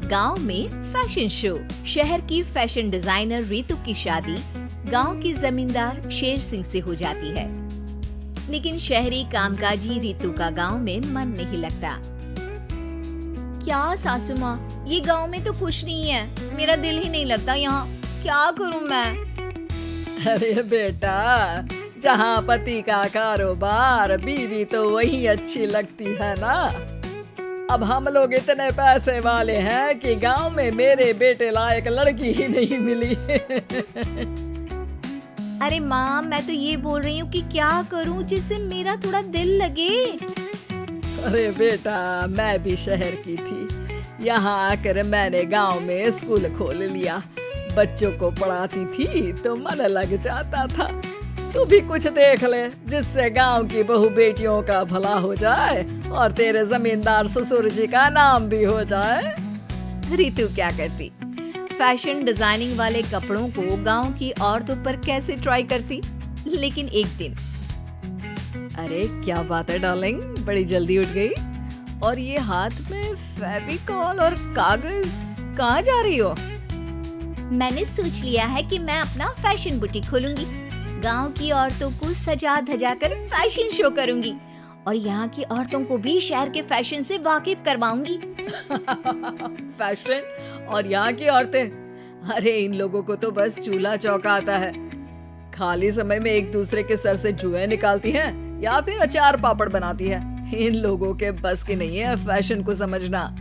गांव में fashion show. शहर की फैशन डिजाइनर रितु की शादी गांव के जमींदार शेर सिंह से हो जाती है, लेकिन शहरी कामकाजी रितु का गांव में मन नहीं लगता। क्या सासू माँ, ये गांव में तो खुश नहीं है, मेरा दिल ही नहीं लगता यहाँ, क्या करूँ मैं? अरे बेटा, जहाँ पति का कारोबार, बीवी तो वही अच्छी लगती है ना। अब हम लोग इतने पैसे वाले हैं कि गांव में मेरे बेटे लायक लड़की ही नहीं मिली। अरे माँ, मैं तो ये बोल रही हूँ कि क्या करूँ जिससे मेरा थोड़ा दिल लगे। अरे बेटा, मैं भी शहर की थी, यहाँ आकर मैंने गांव में स्कूल खोल लिया। बच्चों को पढ़ाती थी तो मन लग जाता था। तू भी कुछ देख ले जिससे गांव की बहू बेटियों का भला हो जाए और तेरे जमींदार ससुर जी का नाम भी हो जाए। रितु क्या करती? फैशन डिजाइनिंग वाले कपड़ों को गांव की औरतों पर कैसे ट्राई करती। लेकिन एक दिन, अरे क्या बात है डार्लिंग, बड़ी जल्दी उठ गई। और ये हाथ में फेविकॉल और कागज, कहाँ जा रही हो? मैंने सोच लिया है कि मैं अपना फैशन बुटीक खोलूंगी। गांव की औरतों को सजा धजा कर फैशन शो करूंगी और यहाँ की औरतों को भी शहर के फैशन से वाकिफ करवाऊंगी। फैशन और यहाँ की औरतें, अरे इन लोगों को तो बस चूल्हा चौका आता है। खाली समय में एक दूसरे के सर से जुएं निकालती हैं या फिर अचार पापड़ बनाती है। इन लोगों के बस की नहीं है फैशन को समझना।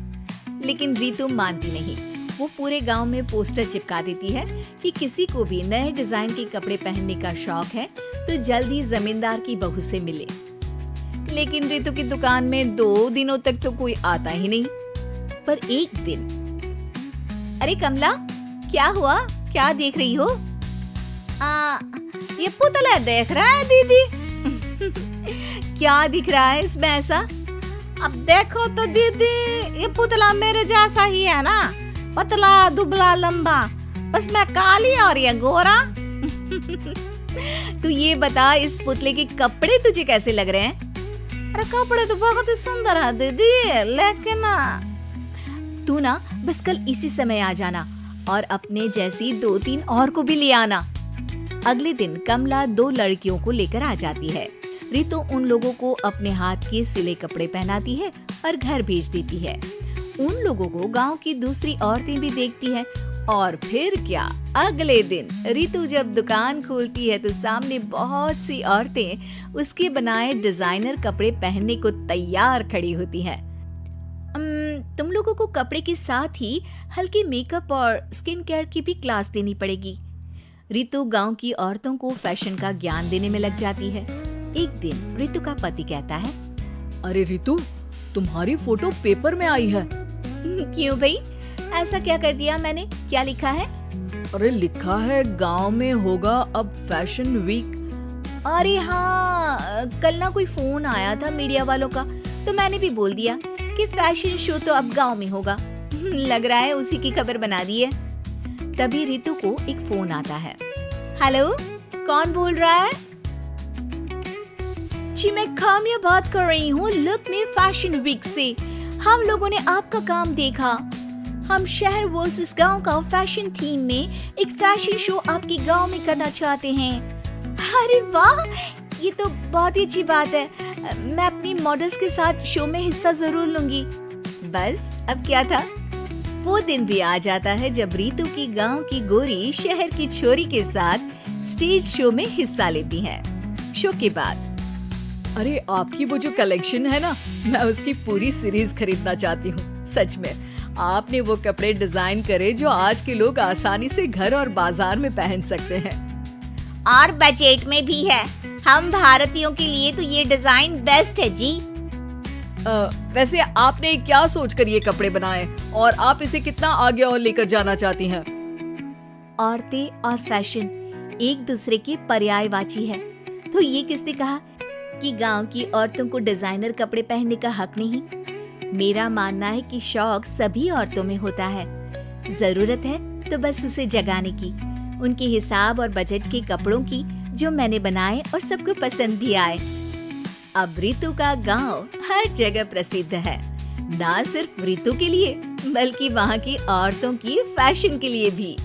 लेकिन रितु मानती नहीं। वो पूरे गांव में पोस्टर चिपका देती है कि किसी को भी नए डिजाइन के कपड़े पहनने का शौक है तो जल्दी जमींदार की बहू से मिले। लेकिन रितु की दुकान में 2 दिनों तक तो कोई आता ही नहीं। पर एक दिन, अरे कमला, क्या हुआ, क्या देख रही हो? ये पुतला देख रहा है दीदी। क्या दिख रहा है इसमें ऐसा? अब देखो तो दीदी, ये पुतला मेरे जैसा ही है ना, पतला दुबला लंबा, बस मैं काली और ये गोरा। तू ये बता, इस पुतले के कपड़े तुझे कैसे लग रहे हैं? अरे कपड़े तो बहुत ही सुंदर है दीदी, लेकिन तू ना बस कल इसी समय आ जाना और अपने जैसी 2-3 और को भी ले आना। अगले दिन कमला 2 लड़कियों को लेकर आ जाती है। रितु उन लोगों को अपने हाथ के सिले कपड़े पहनाती है और घर भेज देती है। उन लोगों को गांव की दूसरी औरतें भी देखती हैं। और फिर क्या, अगले दिन रितु जब दुकान खोलती है तो सामने बहुत सी औरतें उसके बनाए डिजाइनर कपड़े पहनने को तैयार खड़ी होती हैं। तुम लोगों को कपड़े के साथ ही हल्के मेकअप और स्किन केयर की भी क्लास देनी पड़ेगी। रितु गांव की औरतों को फैशन का ज्ञान देने में लग जाती है। एक दिन रितु का पति कहता है, अरे रितु, तुम्हारी फोटो पेपर में आई है। क्यों भाई, ऐसा क्या कर दिया मैंने? क्या लिखा है? अरे लिखा है गांव में होगा अब फैशन वीक। अरे हाँ, कल ना कोई फोन आया था मीडिया वालों का, तो मैंने भी बोल दिया कि फैशन शो तो अब गांव में होगा। लग रहा है उसी की खबर बना दी है। तभी रितु को एक फोन आता है। हेलो, कौन बोल रहा है? जी मैं काम्या बात कर रही हूँ, लुक में फैशन वीक से। हम लोगों ने आपका काम देखा। हम शहर वर्सेस गांव का फैशन थीम में एक फैशन शो आपके गांव में करना चाहते हैं। अरे वाह, ये तो बहुत ही अच्छी बात है। मैं अपनी मॉडल्स के साथ शो में हिस्सा जरूर लूंगी। बस अब क्या था? वो दिन भी आ जाता है जब रितु की गांव की गोरी शहर की छोरी के साथ स्टेज शो में हिस्सा लेती है। शो के बाद, अरे आपकी वो जो कलेक्शन है ना, मैं उसकी पूरी सीरीज खरीदना चाहती हूँ। सच में आपने वो कपड़े डिजाइन करे जो आज के लोग आसानी से घर और बाजार में पहन सकते हैं। और बजट में भी है। हम भारतीयों के लिए तो ये डिजाइन बेस्ट है जी। वैसे आपने क्या सोचकर ये कपड़े बनाए और आप इसे कितना आगे और लेकर जाना चाहती हैं? औरतें और फैशन एक दूसरे के पर्यायवाची है, तो ये किसने कहा कि गांव की औरतों को डिजाइनर कपड़े पहनने का हक नहीं? मेरा मानना है कि शौक सभी औरतों में होता है। जरूरत है तो बस उसे जगाने की, उनके हिसाब और बजट के कपड़ों की जो मैंने बनाए और सबको पसंद भी आए। अब रितु का गांव हर जगह प्रसिद्ध है। ना सिर्फ रितु के लिए बल्कि वहाँ की औरतों की फैशन के लिए भी।